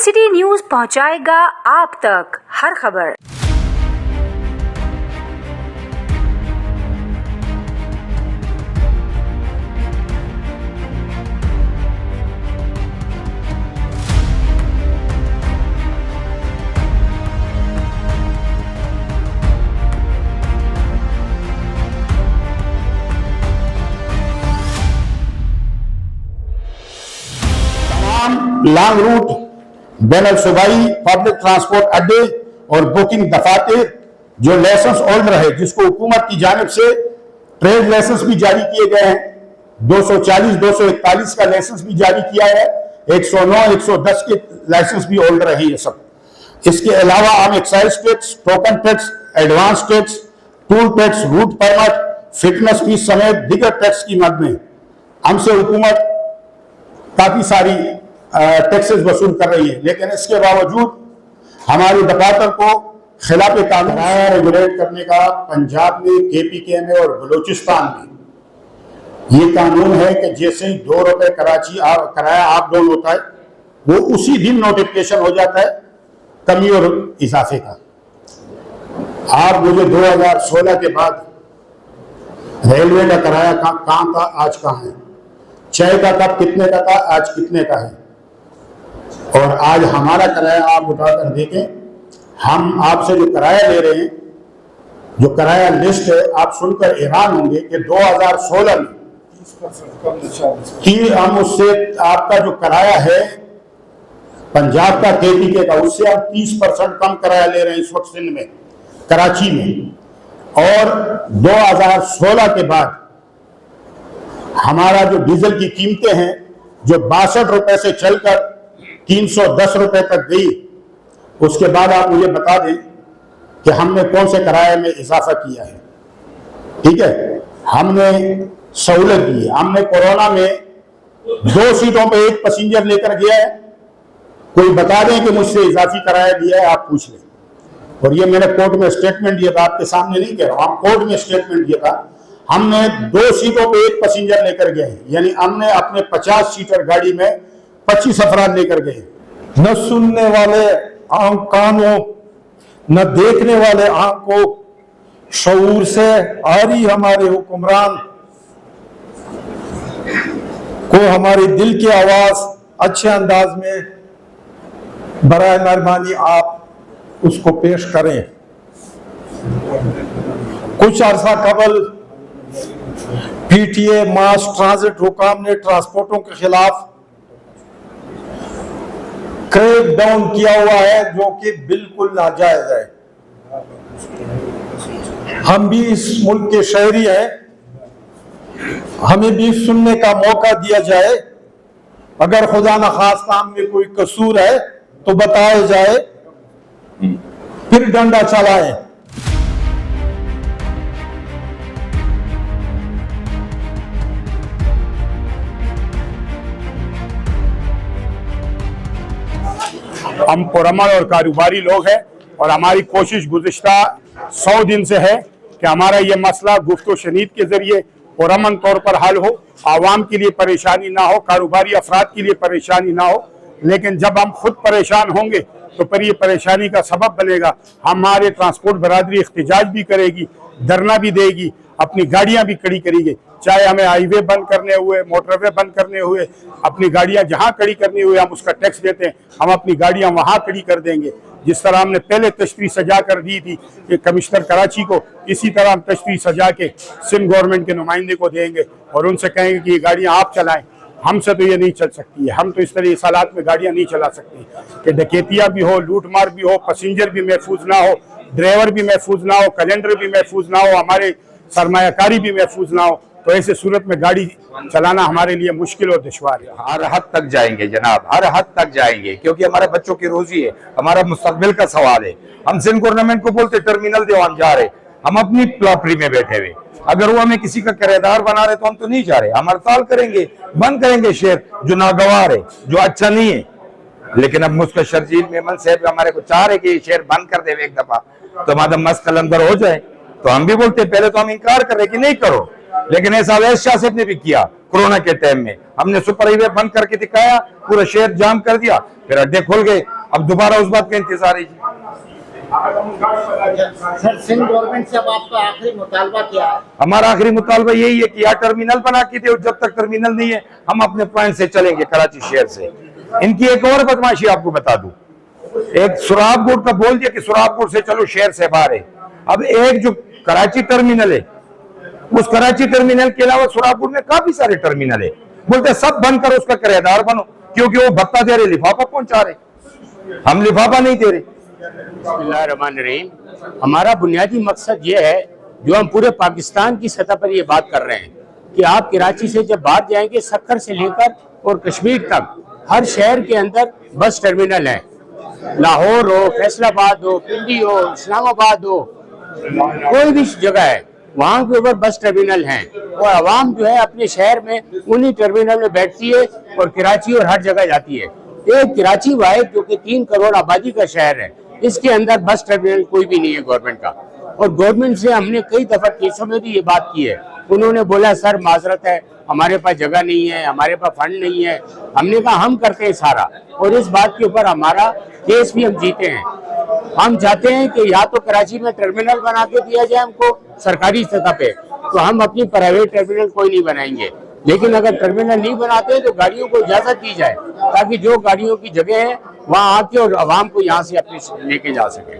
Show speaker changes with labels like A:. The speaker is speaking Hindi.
A: सिटी न्यूज पहुंचाएगा आप तक हर खबर।
B: लॉन्ग रूट बैनल सूबाई पब्लिक ट्रांसपोर्ट अड्डे और बुकिंग दफातर जो लाइसेंस होल्डर है, जिसको हुकूमत की जानिब से ट्रेड लाइसेंस भी जारी किए गए हैं, 240, 241 का लाइसेंस भी जारी किया है, 109, 110 के लाइसेंस भी होल्डर है ये सब। इसके अलावा हम excise tax, token tax, advance tax, toll tax, route permit, fitness fees समेत दीगर टैक्स की मद में हमसे हुकूमत काफी सारी टैक्सेस वसूल कर रही है, लेकिन इसके बावजूद हमारे दफातर को खिलाफ कानून रेगुलेट करने का पंजाब में, KPK में और बलूचिस्तान में ये कानून है कि जैसे ही 2 रुपए किराया आप डाउन होता है, वो उसी दिन नोटिफिकेशन हो जाता है कमी और इजाफे का। आप मुझे 2016 के बाद रेलवे का किराया कहाँ था, आज कहाँ है, चाय का कप कितने का था, आज कितने का है, और आज हमारा किराया आप उठाकर देखें, हम आपसे जो किराया ले रहे हैं, जो किराया लिस्ट है, आप सुनकर हैरान होंगे कि 2016 में कि हम उससे आपका जो किराया है पंजाब का, KPK का, उससे हम 30% कम किराया ले रहे हैं इस वक्त सिंध में, कराची में। और 2016 के बाद हमारा जो डीजल की कीमतें हैं, जो 62 रुपए से चलकर 310 रुपए तक गई, उसके बाद आप मुझे बता दें कि हमने कौन से किराए में इजाफा किया है। ठीक है, हमने सहूलत दी है। हमने कोरोना में 2 सीटों पे 1 पैसेंजर लेकर गया है, कोई बता दें कि मुझसे इजाफी किराया दिया है, आप पूछ लें। और ये मैंने कोर्ट में स्टेटमेंट दिया था, आपके सामने नहीं कह रहा हूं, हम कोर्ट में स्टेटमेंट दिया था। हमने 2 सीटों पे 1 पैसेंजर लेकर गए हैं, यानी हमने अपने 50 सीटर गाड़ी में 25 अफराद लेकर गए।
C: न सुनने वाले कानों, न देखने वाले आंखों, शऊर से आरी हमारे हुक्मरान को हमारी दिल की आवाज अच्छे अंदाज में बराए मेहरबानी आप उसको पेश करें। कुछ अरसा कबल PTA मास ट्रांजिट हुकाम ने ट्रांसपोर्टों के खिलाफ क्रैक डाउन किया हुआ है, जो कि बिल्कुल नाजायज है। हम भी इस मुल्क के शहरी हैं, हमें भी सुनने का मौका दिया जाए। अगर खुदा न खास्ता में कोई कसूर है तो बताया जाए, फिर डंडा चलाएं।
B: हम पुरअमन और कारोबारी लोग हैं, और हमारी कोशिश गुज़िश्ता 100 दिन से है कि हमारा ये मसला गुफ्तो शनीद के जरिए पुरअमन तौर पर हल हो, आवाम के लिए परेशानी ना हो, कारोबारी अफराद के लिए परेशानी ना हो। लेकिन जब हम खुद परेशान होंगे तो फिर ये परेशानी का सबब बनेगा। हमारे ट्रांसपोर्ट बरादरी एहतजाज भी करेगी, धरना भी देगी, अपनी गाड़ियां भी खड़ी करेगी, चाहे हमें हाईवे बंद करने हुए, मोटरवे बंद करने हुए, अपनी गाड़ियां जहां खड़ी करनी हुए हम उसका टैक्स देते हैं, हम अपनी गाड़ियां वहां खड़ी कर देंगे। जिस तरह हमने पहले तशरीह सजा कर दी थी कि कमिश्नर कराची को, इसी तरह हम तशरीह सजा के सिंध गवर्नमेंट के नुमाइंदे को देंगे और उनसे कहेंगे कि ये गाड़ियां आप चलाएं, हमसे तो ये नहीं चल सकती है। हम तो इस तरह इस हालात में गाड़ियां नहीं चला सकते कि डकैतियां भी हो, लूटमार भी हो, पैसेंजर भी महफूज ना हो, ड्राइवर भी महफूज ना हो, कैलेंडर भी महफूज ना हो, हमारे सरमायाकारी भी महफूज ना हो। तो ऐसे सूरत में गाड़ी चलाना हमारे लिए मुश्किल और दुश्वार है।
D: हर हद तक जाएंगे जनाब, हर हद तक जाएंगे, क्योंकि हमारे बच्चों की रोजी है, हमारा मुस्तकबिल का सवाल है। हम सिंध गवर्नमेंट को बोलते टर्मिनल दो, हम जा रहे, हम अपनी प्रॉपर्टी में बैठे हुए, अगर वो हमें किसी का किराएदार बना रहे तो हम तो नहीं जा रहे। हम हड़ताल करेंगे, बंद करेंगे शेयर जो नागवार है, जो अच्छा नहीं है। लेकिन अब मुझको शर्जील मेमन साहब हमारे को चाह रहे कि ये शेयर बंद कर दे एक दफा, तो हमारा मस्त कलंदर हो जाए। तो हम भी बोलते, पहले तो हम इनकार कर रहे कि नहीं करो, लेकिन ऐसा अवैध शाह साहब ने भी किया, कोरोना के टाइम में हमने सुपर हाईवे बंद करके दिखाया, पूरा शहर जाम कर दिया, फिर अड्डे खुल गए। अब दोबारा उस बात का इंतजार है जी।
E: सर, सिंध गवर्नमेंट से अब आपका आखिरी मुतालबा क्या है?
D: हमारा आखिरी मुतालबा यही है कि यहाँ टर्मिनल बना के दे, और जब तक टर्मिनल नहीं है हम अपने पॉइंट से चलेंगे कराची शहर से। इनकी एक और बदमाशी आपको बता दूं, एक सुराबगुड़ का बोल दिया कि सुराबगुड़ से चलो शहर से बाहर है। अब एक जो कराची टर्मिनल है, उस कराची टर्मिनल के अलावा सुराबगुड़ में काफी सारे टर्मिनल है, बोलते सब बंद करो, उसका किराएदार बनो, क्योंकि वो भत्ता दे रहे, लिफाफा पहुंचा रहे, हम लिफाफा नहीं दे रहे।
F: बिस्मिल्लाहिर्रहमानिर्रहीम। हमारा बुनियादी मकसद ये है, जो हम पूरे पाकिस्तान की सतह पर ये बात कर रहे हैं, कि आप कराची से जब बाहर जाएंगे, सक्कर से लेकर और कश्मीर तक हर शहर के अंदर बस टर्मिनल है। लाहौर हो, फैसलाबाद हो, पिंडी हो, इस्लामाबाद हो, कोई भी जगह है, वहाँ के ऊपर बस टर्मिनल हैं, और आवाम जो है अपने शहर में उन्हीं टर्मिनल में बैठती है और कराची और हर जगह जाती है। एक कराची वाहिद जो कि 3 करोड़ आबादी का शहर है, इसके अंदर बस टर्मिनल कोई भी नहीं है गवर्नमेंट का। और गवर्नमेंट से हमने कई दफा केसों में भी ये बात की है, उन्होंने बोला सर माजरत है, हमारे पास जगह नहीं है, हमारे पास फंड नहीं है। हमने कहा हम करते हैं सारा, और इस बात के ऊपर हमारा केस भी हम जीते हैं। हम चाहते हैं कि या तो कराची में टर्मिनल बना के दिया जाए हमको सरकारी सतह पे, तो हम अपनी प्राइवेट टर्मिनल कोई नहीं बनाएंगे। लेकिन अगर टर्मिनल नहीं बनाते तो गाड़ियों को इजाजत दी जाए, ताकि जो गाड़ियों की जगह है वहाँ आके और आवाम को यहाँ से अपने लेके जा सके।